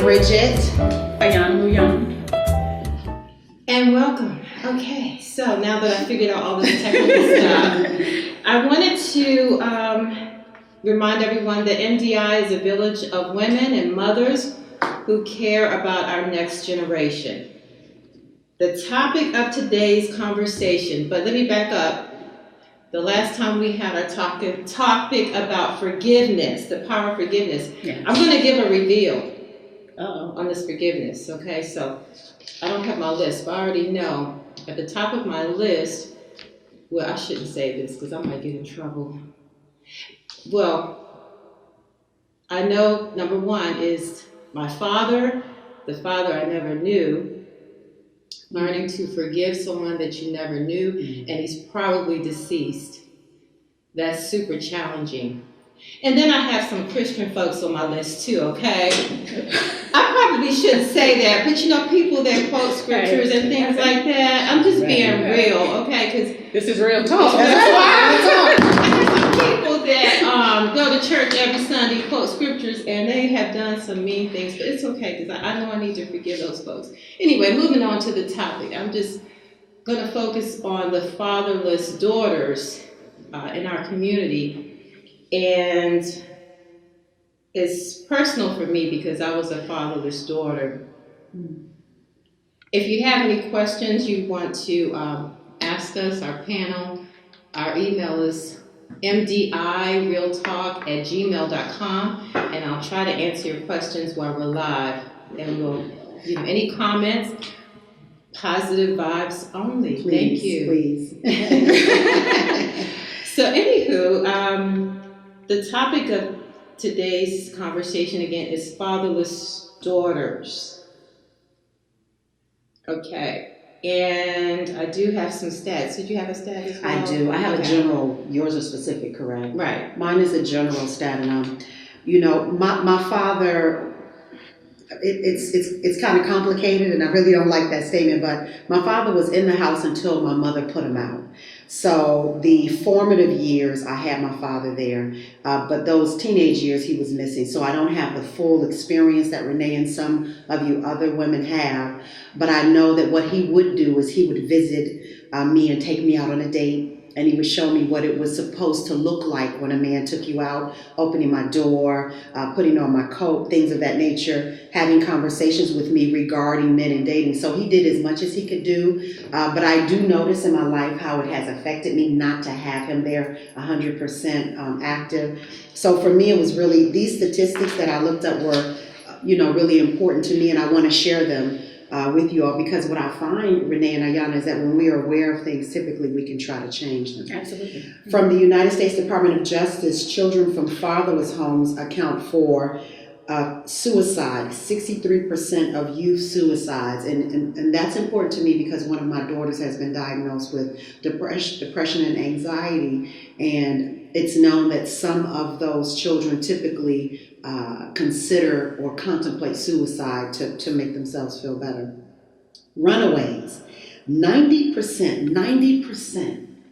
Bridget. And welcome. Okay, so now that I figured out all this technical stuff, I wanted to remind everyone that MDI is a village of women and mothers who care about our next generation. The topic of today's conversation, but let me back up. The last time we had our topic about forgiveness, the power of forgiveness. Yes. I'm going to give a reveal on this forgiveness, okay? So I don't have my list, but I already know at the top of my list, well, I shouldn't say this because I might get in trouble. Well, I know number one is my father, the father I never knew, learning to forgive someone that you never knew, and he's probably deceased. That's super challenging. And then I have some Christian folks on my list too, okay? I probably shouldn't say that, but you know, people that quote scriptures and things like that, I'm just being real, okay? Because this is real talk. I have some people that go to church every Sunday, quote scriptures, and they have done some mean things, but it's okay because I know I need to forgive those folks. Anyway, moving on to the topic. I'm just going to focus on the fatherless daughters in our community. And it's personal for me because I was a fatherless daughter. If you have any questions you want to ask us, our panel, our email is mdirealtalk@gmail.com, and I'll try to answer your questions while we're live. And we'll, any comments, positive vibes only. Please, thank you. Please. So anywho, the topic of today's conversation again is fatherless daughters. Okay. And I do have some stats. Did you have a stat as well? I do. I have a general. Yours are specific, correct? Right. Mine is a general stat, and my father. It's kind of complicated, and I really don't like that statement. But my father was in the house until my mother put him out. So the formative years, I had my father there, but those teenage years he was missing. So I don't have the full experience that Renee and some of you other women have. But I know that what he would do is he would visit me and take me out on a date. And he would show me what it was supposed to look like when a man took you out, opening my door, putting on my coat, things of that nature, having conversations with me regarding men and dating. So he did as much as he could do. But I do notice in my life how it has affected me not to have him there 100% active. So for me, it was really, these statistics that I looked up were, really important to me, and I want to share them with you all, because what I find, Renee and Ayana, is that when we are aware of things, typically we can try to change them. Absolutely. From the United States Department of Justice, children from fatherless homes account for suicide, 63% of youth suicides. And that's important to me because one of my daughters has been diagnosed with depression and anxiety. And it's known that some of those children typically consider or contemplate suicide to make themselves feel better. Runaways, 90%,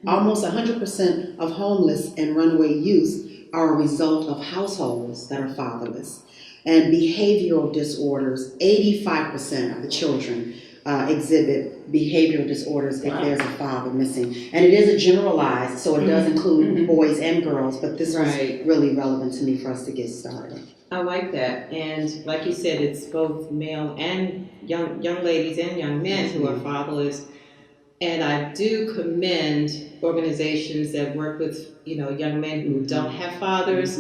almost 100% of homeless and runaway youth are a result of households that are fatherless. And behavioral disorders, 85% of the children exhibit behavioral disorders if there's a father missing. And it is a generalized, so it does include boys and girls, but this was really relevant to me for us to get started. I like that. And like you said, it's both male and young ladies and young men who are fatherless. And I do commend organizations that work with, young men who don't have fathers,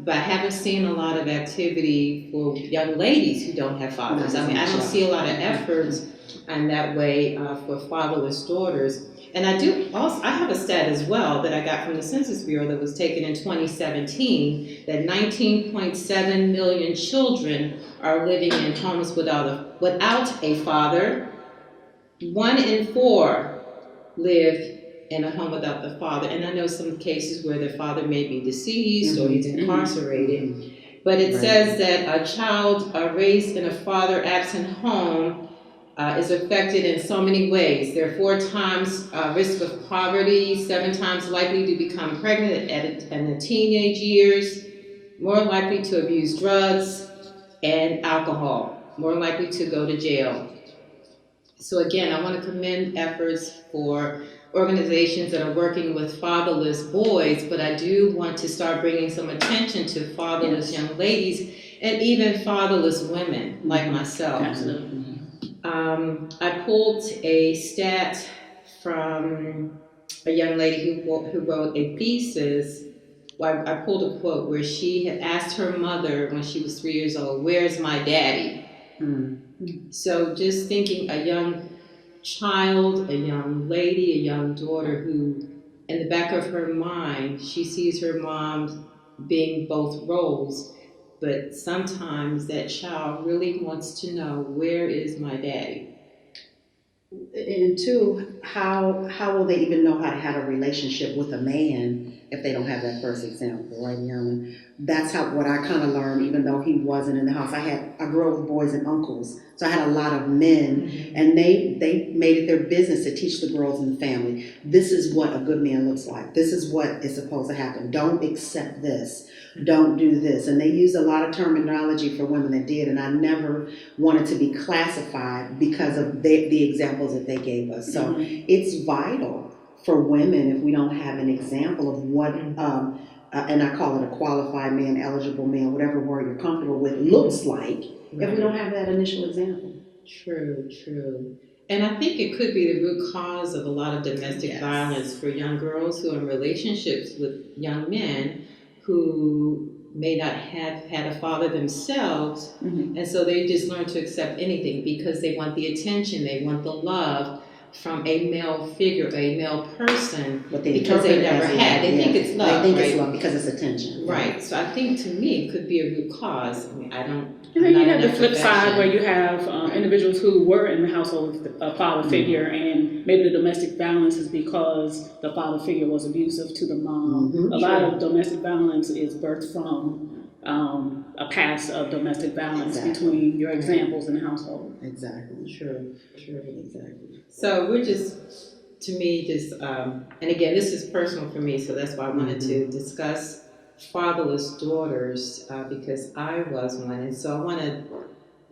but I haven't seen a lot of activity for young ladies who don't have fathers. I mean, I don't see a lot of efforts in that way for fatherless daughters. And I have a stat as well that I got from the Census Bureau that was taken in 2017, that 19.7 million children are living in homes without a father. 1 in 4 live in a home without the father. And I know some cases where the father may be deceased or he's incarcerated. But it says that a child raised in a father-absent home is affected in so many ways. They're 4 times risk of poverty, 7 times likely to become pregnant in the teenage years, more likely to abuse drugs, and alcohol, more likely to go to jail. So again, I want to commend efforts for organizations that are working with fatherless boys, but I do want to start bringing some attention to fatherless young ladies and even fatherless women like myself. Absolutely. I pulled a stat from a young lady who wrote a thesis. Well, I pulled a quote where she had asked her mother when she was 3 years old, "Where's my daddy?" So just thinking a young child, a young lady, a young daughter who, in the back of her mind, she sees her mom being both roles, but sometimes that child really wants to know, where is my daddy? And two, how will they even know how to have a relationship with a man if they don't have that first example, right, Yana? That's what I kind of learned, even though he wasn't in the house. I grew up with boys and uncles, so I had a lot of men, and they made it their business to teach the girls in the family, this is what a good man looks like. This is what is supposed to happen. Don't accept this. Don't do this. And they used a lot of terminology for women that did, and I never wanted to be classified because of the examples that they gave us. So it's vital for women if we don't have an example of what, and I call it a qualified man, eligible man, whatever word you're comfortable with, looks like, if we don't have that initial example. True. And I think it could be the root cause of a lot of domestic violence for young girls who are in relationships with young men who may not have had a father themselves, and so they just learn to accept anything because they want the attention, they want the love from a male figure, a male person, because they never had. They think it's love, They think it's love because it's attention. Right. So I think to me it could be a root cause. I mean, I don't. And then you have the flip side where you have individuals who were in the household with a father figure, and maybe the domestic violence is because the father figure was abusive to the mom. A lot of domestic violence is birthed from a past of domestic violence between your examples in the household. Exactly. True. Exactly. So we're just, to me, and again, this is personal for me, so that's why I wanted to discuss fatherless daughters, because I was one. And so I want to,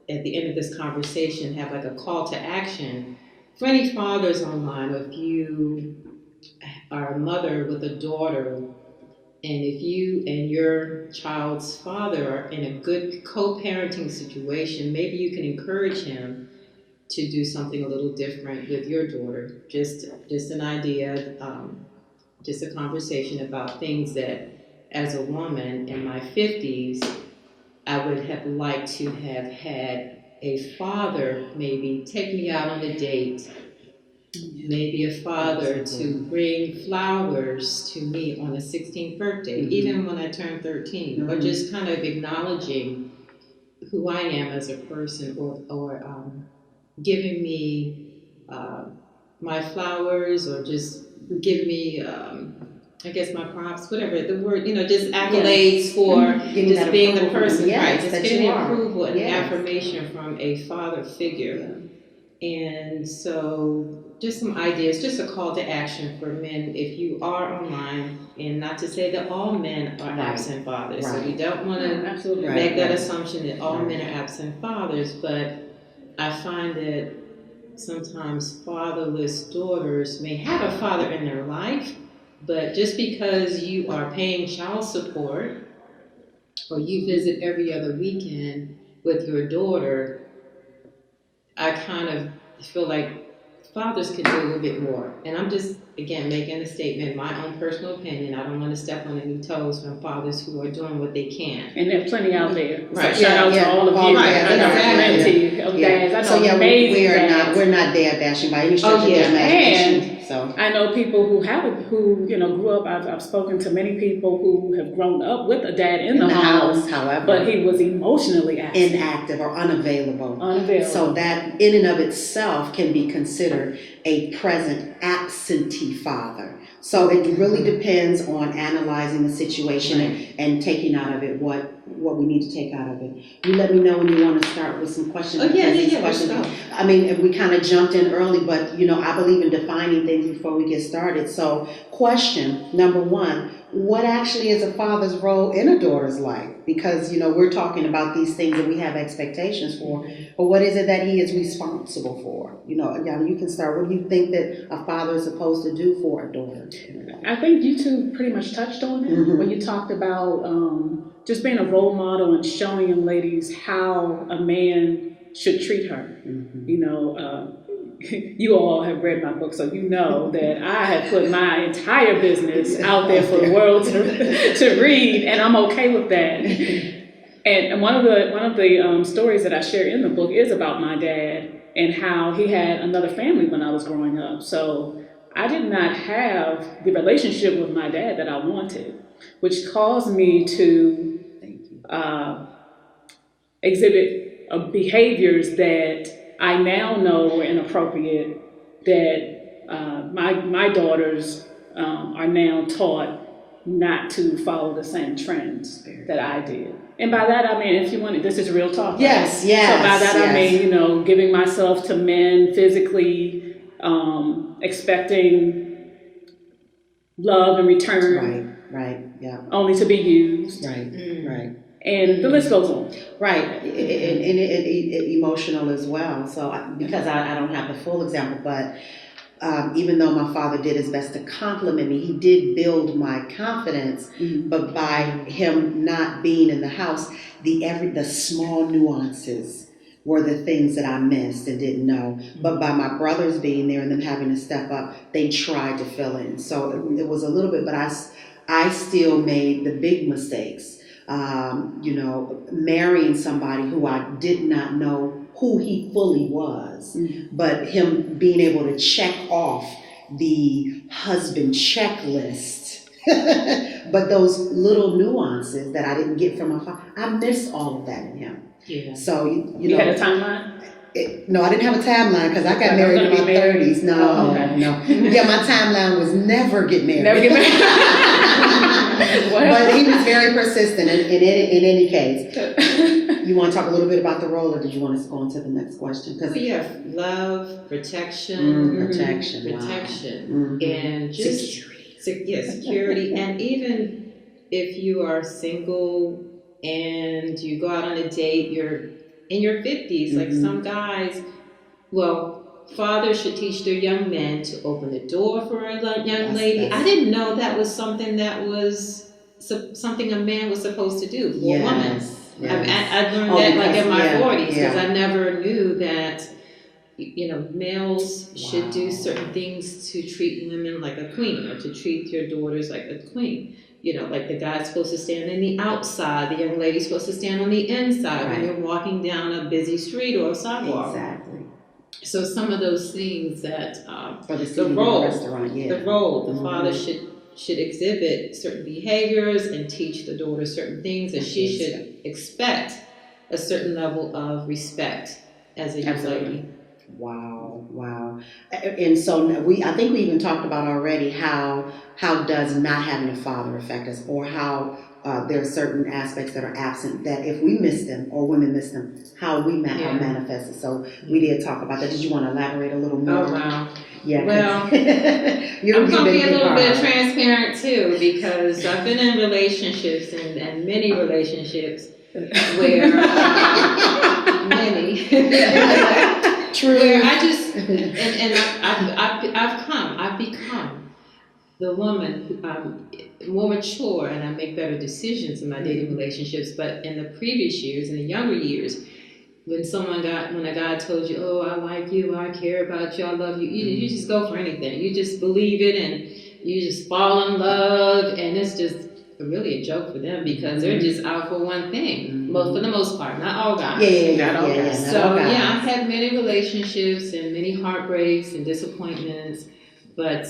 at the end of this conversation, have like a call to action for any fathers online, or if you are a mother with a daughter, and if you and your child's father are in a good co-parenting situation, maybe you can encourage him to do something a little different with your daughter. Just an idea, just a conversation about things that, as a woman in my 50s, I would have liked to have had a father maybe take me out on a date, maybe a father to bring flowers to me on a 16th birthday, even when I turned 13, or just kind of acknowledging who I am as a person, or giving me my flowers, or just give me, I guess, my props, whatever the word, just accolades for just being the person, right? Just getting the approval and affirmation from a father figure. And so just some ideas, just a call to action for men if you are online, and not to say that all men are absent fathers. So we don't want to make that assumption that all men are absent fathers, but I find that sometimes fatherless daughters may have a father in their life, but just because you are paying child support or you visit every other weekend with your daughter, I kind of feel like fathers can do a little bit more. And I'm just, again, making a statement, my own personal opinion. I don't want to step on any toes from fathers who are doing what they can. And there are plenty out there. Right. So shout out to all of you. I know plenty of dads. I know amazing dads. We're not dad bashing by any stretch of the imagination. So I know people who grew up. I've spoken to many people who have grown up with a dad in the house, however, but he was emotionally inactive or unavailable. So that in and of itself can be considered a present absentee father. So it really depends on analyzing the situation and taking out of it what we need to take out of it. You let me know when you want to start with some questions. Questions. I mean, we kind of jumped in early, but I believe in defining things before we get started. So question, number one, what actually is a father's role in a daughter's life? Because, we're talking about these things that we have expectations for, but what is it that he is responsible for? Again, you can start. What do you think that a father is supposed to do for a daughter? I think you two pretty much touched on it when you talked about just being a role model and showing young ladies how a man should treat her. You all have read my book, so you know that I have put my entire business out there for the world to read, and I'm okay with that. And one of the stories that I share in the book is about my dad and how he had another family when I was growing up. So I did not have the relationship with my dad that I wanted, which caused me to exhibit behaviors that I now know were inappropriate, that my daughters are now taught not to follow the same trends that I did. And by that I mean, if you want, this is real talk. Yes, right? yes. So by that yes. I mean, giving myself to men physically, expecting love in return. Right, yeah. Only to be used. Right. And the list goes on. Right, and it emotional as well. So because I don't have the full example, but even though my father did his best to compliment me, he did build my confidence. But by him not being in the house, the small nuances were the things that I missed and didn't know. But by my brothers being there and them having to step up, they tried to fill in. So it was a little bit, but I still made the big mistakes. Marrying somebody who I did not know who he fully was, but him being able to check off the husband checklist, but those little nuances that I didn't get from my father, I missed all of that in him. Yeah. So, you had a timeline? No, I didn't have a timeline because I got married in my 30s. No. Yeah, my timeline was never get married. Never get married. But he was very persistent in any case. You want to talk a little bit about the role, or did you want us to go on to the next question? Love, protection, wow. and just security. And even if you are single and you go out on a date, you're in your 50s, like some guys, fathers should teach their young men to open the door for a young lady. I didn't know that was something a man was supposed to do for a woman. I learned that in my 40s because I never knew that males should do certain things to treat women like a queen, or to treat your daughters like a queen. Like the guy's supposed to stand on the outside, the young lady's supposed to stand on the inside when you're walking down a busy street or a sidewalk. Exactly. So some of those things that the role, the father should exhibit certain behaviors and teach the daughter certain things that she should expect a certain level of respect as a young lady. Wow. And so I think we even talked about already how does not having a father affect us, or how there are certain aspects that are absent that if we miss them or women miss them, how we manifest it. So we did talk about that. Did you want to elaborate a little more? Oh, wow. Yeah. Well, I'm going to be a little bit transparent too, because I've been in relationships and many relationships where True. Where I just I've become the woman more mature, and I make better decisions in my dating relationships. But in the previous years, in the younger years, when a guy told you, "Oh, I like you, I care about you, I love you," you just go for anything. You just believe it, and you just fall in love, and it's just really a joke for them because they're just out for one thing. For the most part, not all guys. Not all guys. So I've had many relationships and many heartbreaks and disappointments, but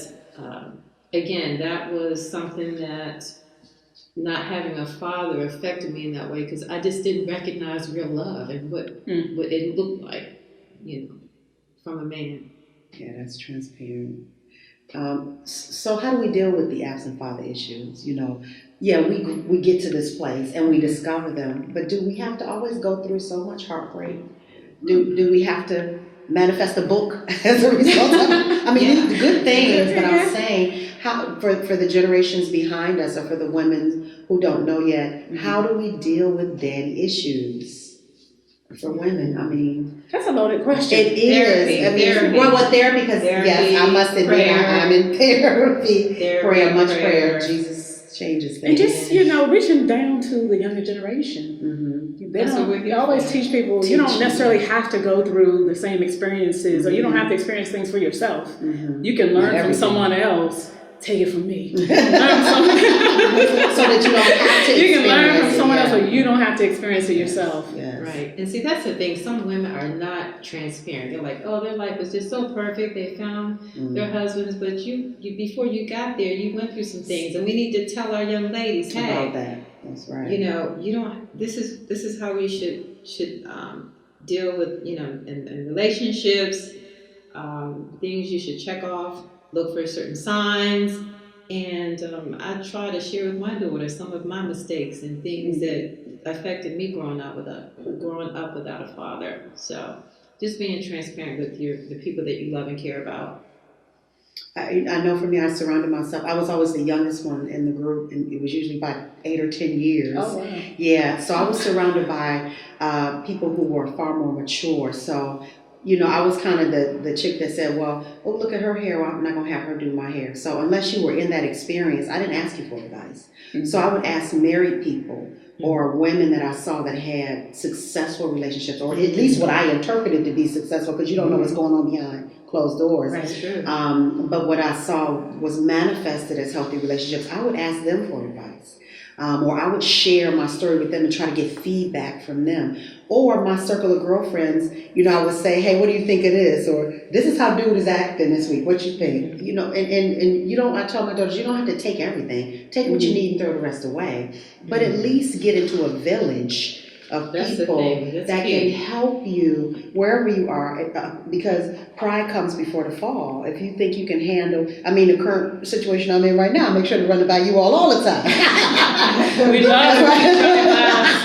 again, that was something that not having a father affected me in that way, because I just didn't recognize real love and what it looked like, from a man. Yeah, that's transparent. So how do we deal with the absent father issues? We get to this place and we discover them, but do we have to always go through so much heartbreak? Do we have to manifest a book as a result of it. I mean, these are good things, but I'm saying, how for the generations behind us, or for the women who don't know yet, how do we deal with daddy issues for women? I mean, that's a loaded question. it is. I mean, what therapy? Because yes, I must admit, I'm in therapy. Prayer. Jesus changes things. And just, reaching down to the younger generation. They always teach people, you don't necessarily have to go through the same experiences, or you don't have to experience things for yourself. You can learn from someone else. Take it from me. So that you don't have to. You can learn from someone else, so you don't have to experience it yourself. Yes. Right. And see, that's the thing. Some women are not transparent. They're like, oh, their life was just so perfect. They found their husbands, but you before you got there, you went through some things, and we need to tell our young ladies, hey, about that. That's right. You don't. This is how we should deal with in relationships. Things you should check off. Look for certain signs, and I try to share with my daughter some of my mistakes and things that affected me growing up without a father. So just being transparent with the people that you love and care about. I know for me, I surrounded myself. I was always the youngest one in the group, and it was usually by 8 or 10 years. Oh, wow. Yeah, so I was surrounded by people who were far more mature. So I was kind of the chick that said, well, look at her hair. Well, I'm not going to have her do my hair. So unless you were in that experience, I didn't ask you for advice. So I would ask married people or women that I saw that had successful relationships, or at least what I interpreted to be successful, because you don't know what's going on behind closed doors. That's true. But what I saw was manifested as healthy relationships. I would ask them for advice. Or I would share my story with them and try to get feedback from them. Or my circle of girlfriends, I would say, hey, what do you think it is? Or this is how dude is acting this week. What you think? And you don't, I tell my daughters, you don't have to take everything. Take what you need and throw the rest away. But at least get into a village of people that can help you wherever you are, because pride comes before the fall. If you think you can handle, the current situation I'm in right now, make sure to run it by you all the time. We love it.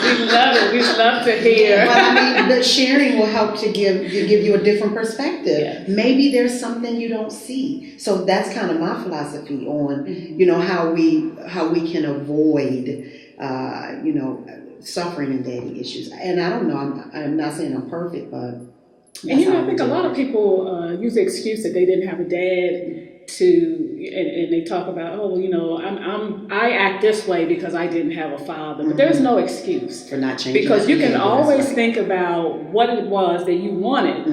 We love it. We love to hear. But the sharing will help to give you a different perspective. Yes. Maybe there's something you don't see. So that's kind of my philosophy on, how we can avoid, suffering and daddy issues. And I don't know, I'm not saying I'm perfect, but I think a lot of people use the excuse that they didn't have a dad and they talk about, I act this way because I didn't have a father. But there's no excuse for not changing, because you can always think about what it was that you wanted.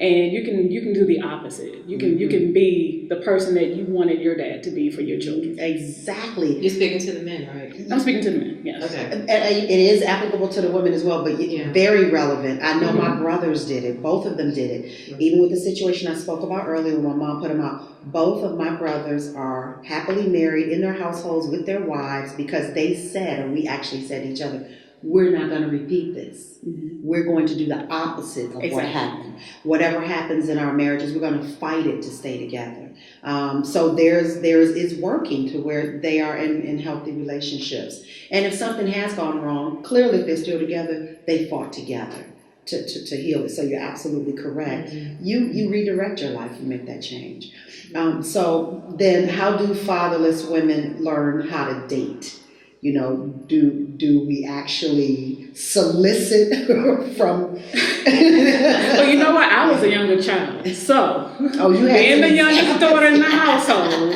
And you can do the opposite. You can be the person that you wanted your dad to be for your children. Exactly. You're speaking to the men, right? I'm speaking to the men, yes. Okay. And it is applicable to the women as well, but very relevant. I know my brothers did it. Both of them did it. Even with the situation I spoke about earlier when my mom put them out, both of my brothers are happily married in their households with their wives because they said, or we actually said to each other, we're not going to repeat this. We're going to do the opposite of what happened. Whatever happens in our marriages, we're going to fight it to stay together. So theirs is working to where they are in healthy relationships. And if something has gone wrong, clearly if they're still together, they fought together to heal it. So you're absolutely correct. You redirect your life, you make that change. So then how do fatherless women learn how to date? Do we actually solicit from? Well, you know what? I was a younger child, so being the youngest daughter in the household,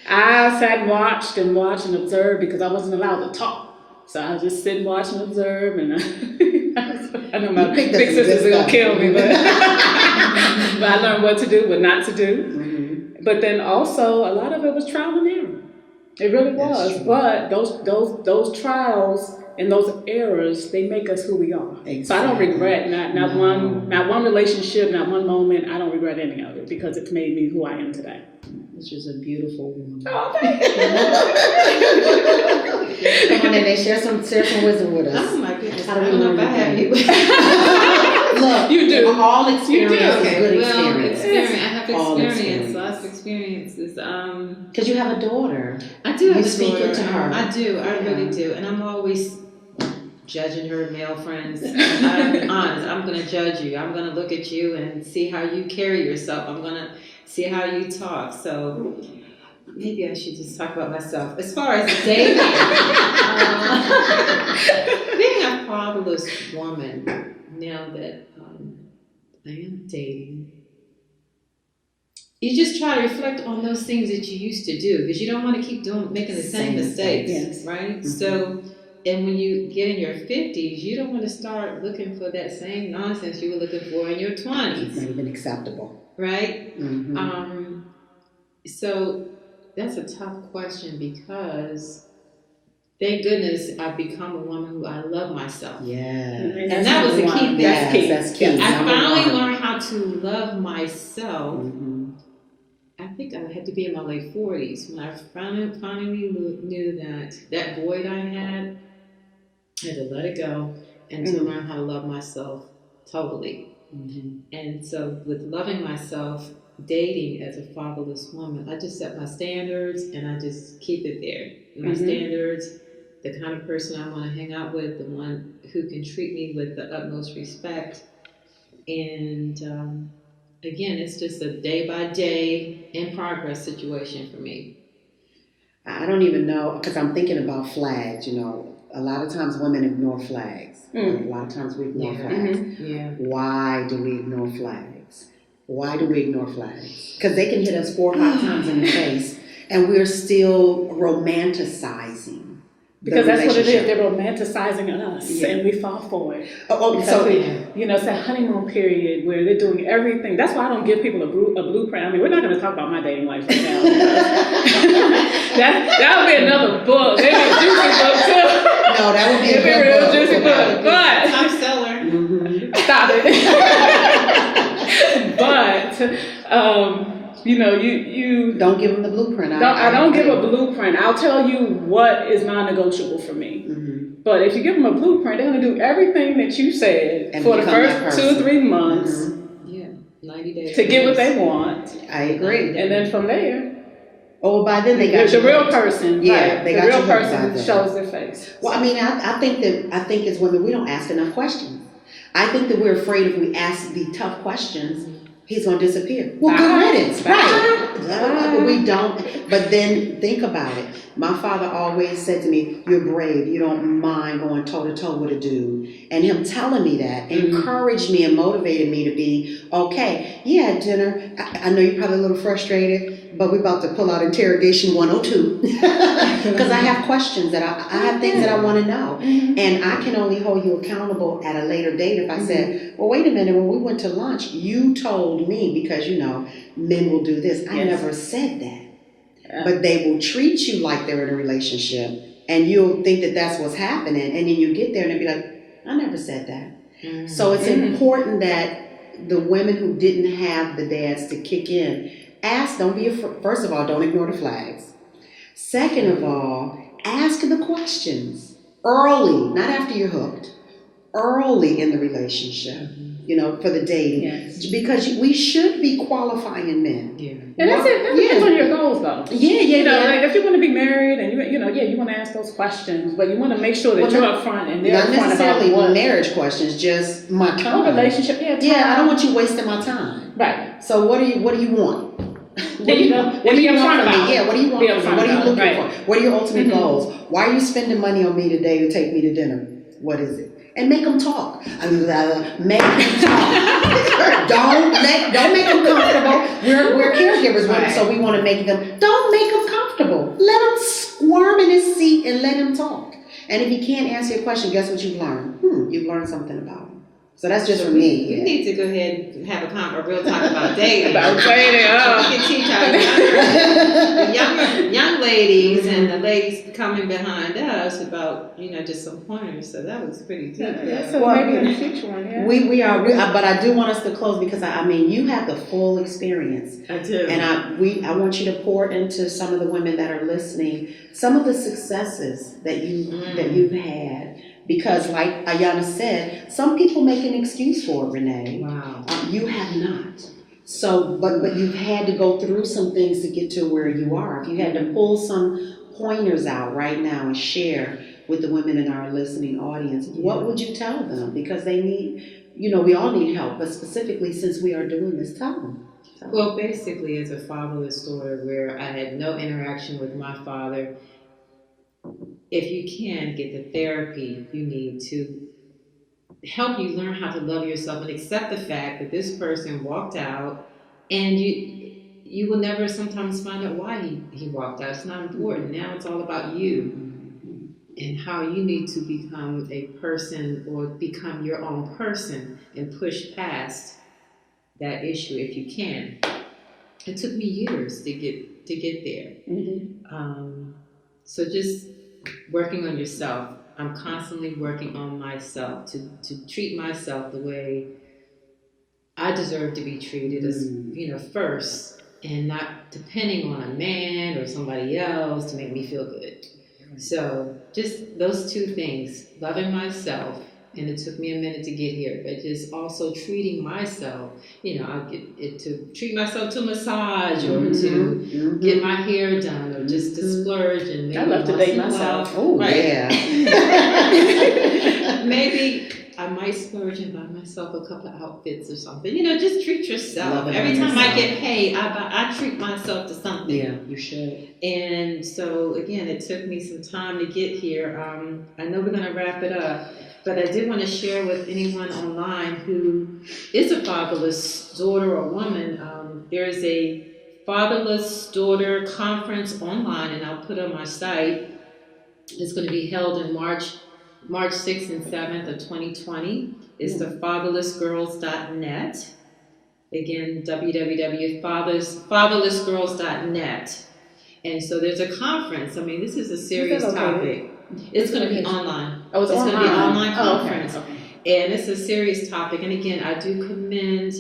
I sat and watched and observed because I wasn't allowed to talk. So I just sit and watch and observe, and I know my big sisters are gonna kill me, but I learned what to do, what not to do. But then also a lot of it was trial and error. It really was, but those trials and those errors, they make us who we are. Exactly. So I don't regret not one relationship, not one moment. I don't regret any of it because it's made me who I am today. Which is a beautiful woman. Oh, thank you. Come on in and share some wisdom with us. Oh my goodness! How do I we don't know learn if I have any. Look, you do. All experience is good experience. experience. I have experience. Lots of experiences. Because you have a daughter. I do have a daughter. You speak into her. I do. I really do. And I'm always judging her male friends. I'm honest. I'm going to judge you. I'm going to look at you and see how you carry yourself. I'm going to see how you talk. So maybe I should just talk about myself. As far as dating, being a fatherless woman, now that I am dating, you just try to reflect on those things that you used to do because you don't want to keep making the same mistakes, yes. right? Mm-hmm. So, and when you get in your 50s, you don't want to start looking for that same nonsense you were looking for in your 20s. It's not even acceptable. Right? Mm-hmm. So that's a tough question because thank goodness I've become a woman who I love myself. Yeah. And that was the key thing. That's key. I finally learned how to love myself. Mm-hmm. I think I had to be in my late 40s when I finally knew that void I had to let it go and to learn how to love myself totally. Mm-hmm. And so with loving myself, dating as a fatherless woman, I just set my standards and I just keep it there. My standards, the kind of person I want to hang out with, the one who can treat me with the utmost respect. And again, it's just a day by day in progress situation for me. I don't even know, because I'm thinking about flags, you know. A lot of times women ignore flags. A lot of times we ignore flags. Yeah. Why do we ignore flags? Why do we ignore flags? Because they can hit us 4 or 5 times in the face and we're still romanticizing. Because that's what it is. They're romanticizing us, and we fall for it. It's that honeymoon period where they're doing everything. That's why I don't give people a blueprint. I mean, we're not going to talk about my dating life right now. that would be another book. Maybe a juicy book too. No, that would be a real juicy book. But I'm seller. Stop it. But you don't give them the blueprint. I don't give a blueprint. I'll tell you what is non-negotiable for me. Mm-hmm. But if you give them a blueprint, they're going to do everything that you said and for the first 2 or 3 months. Mm-hmm. Yeah, 90 days to get what they want. I agree. And then from there, by then they got the real person. Yeah, right, they the got real you person shows their face. Well, I mean, I think as women we don't ask enough questions. I think that we're afraid if we ask the tough questions, he's going to disappear. Well, good riddance, right? We don't. But then think about it. My father always said to me, "You're brave. You don't mind going toe to toe with a dude." And him telling me that encouraged me and motivated me to be okay. Yeah, dinner. I know you're probably a little frustrated, but we're about to pull out interrogation 102 because I have questions that I have things that I want to know, and I can only hold you accountable at a later date if I said, "Well, wait a minute. When we went to lunch, you told me because men will do this." I never said that. Yeah. But they will treat you like they're in a relationship, and you'll think that that's what's happening, and then you get there and they'll be like, "I never said that." So it's important that the women who didn't have the dads to kick in, ask, don't be afraid. First of all, don't ignore the flags. Second of all, ask the questions early, not after you're hooked, early in the relationship. For the dating. Yes. Because we should be qualifying men. Yeah. And that's it. That depends on your goals, though. Yeah. Like if you want to be married and you want to ask those questions, but you want to make sure that you're up front and they're not up front necessarily about marriage questions, just my time. Relationship. Yeah, I don't want you wasting my time. Right. So what do you want? What do you want from me? Yeah, what do you want from me? What are you looking for? What are your ultimate goals? Why are you spending money on me today to take me to dinner? What is it? And make them talk. Make them talk. Don't make them comfortable. We're caregivers, right. So we want to make them. Don't make them comfortable. Let him squirm in his seat and let him talk. And if he can't answer your question, guess what you've learned? You've learned something about him. So that's just for me. We need to go ahead and have a real talk about dating. About dating. We can teach our young ladies and the ladies coming behind us about just some pointers. So that was pretty deep. So maybe in the future one. Yeah. We are, but I do want us to close because you have the full experience. I do. And I want you to pour into some of the women that are listening some of the successes that you've had. Because like Ayana said, some people make an excuse for it, Renee. Wow. You have not. So, but you've had to go through some things to get to where you are. If you had to pull some pointers out right now and share with the women in our listening audience, what would you tell them? Because they need, we all need help, but specifically since we are doing this, tell them. Well, basically, as a fatherless daughter where I had no interaction with my father, if you can get the therapy you need to help you learn how to love yourself and accept the fact that this person walked out, and you will never sometimes find out why he walked out. It's not important. Now it's all about you and how you need to become a person or become your own person and push past that issue if you can. It took me years to get there. So just working on yourself. I'm constantly working on myself to treat myself the way I deserve to be treated as first, and not depending on a man or somebody else to make me feel good. So just those two things, loving myself, and it took me a minute to get here, but just also treating myself. I'll get it to treat myself to massage or to get my hair done or just to splurge and maybe I love to date myself. Oh, right. Yeah. Maybe I might splurge and buy myself a couple of outfits or something. Just treat yourself. Loving Every time yourself. I get paid, I treat myself to something. Yeah, you should. And so, again, it took me some time to get here. I know we're going to wrap it up, but I did want to share with anyone online who is a fatherless daughter or woman. There is a Fatherless Daughter Conference online, and I'll put it on my site. It's going to be held in March 6th and 7th of 2020. It's the fatherlessgirls.net. Again, www.fatherlessgirls.net. And so there's a conference. I mean, this is a serious topic. It's going to be online. Oh, it's going to be an online conference. Okay. And it's a serious topic. And again, I do commend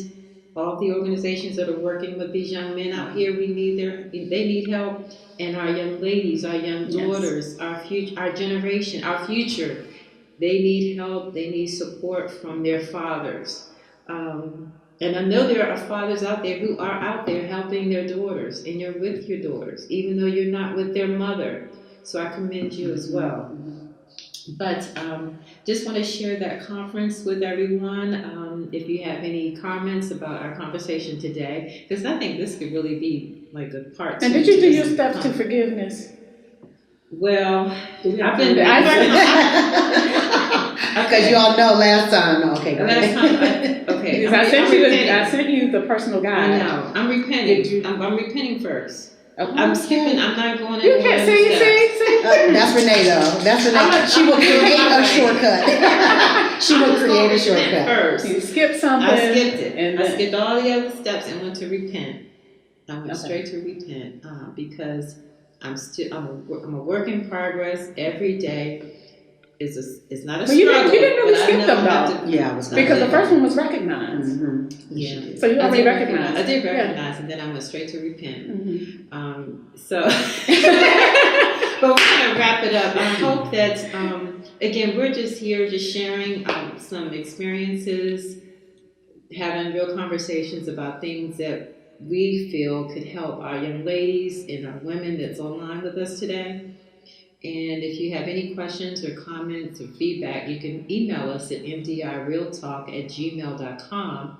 all the organizations that are working with these young men out here. They need help. And our young ladies, our young daughters, our generation, our future, they need help. They need support from their fathers. And I know there are fathers out there who are out there helping their daughters, and you're with your daughters, even though you're not with their mother. So I commend you as well. But just want to share that conference with everyone. If you have any comments about our conversation today, because I think this could really be like a part. And did you do your steps to forgiveness? Well, I've been. Because you all know last time. Okay, go ahead. Okay. I sent you the personal guide. I know. I'm repenting. I'm repenting first. Okay. I'm skipping. I'm not going. You can't see. That's Renee, though. That's Renee. She will create a shortcut. She will create a shortcut first. You skipped something. I skipped it. I skipped all the other steps and went to repent. I went straight to repent because I'm a work in progress every day. It's not a struggle. You didn't really skip them though. Yeah, I was not. Because the first one was recognized. Yeah. So you already recognized. I did recognize, and then I went straight to repent. So, but we're gonna wrap it up. I hope that again, we're just here, just sharing some experiences, having real conversations about things that we feel could help our young ladies and our women that's online with us today. And if you have any questions or comments or feedback, you can email us at mdirealtalk@gmail.com.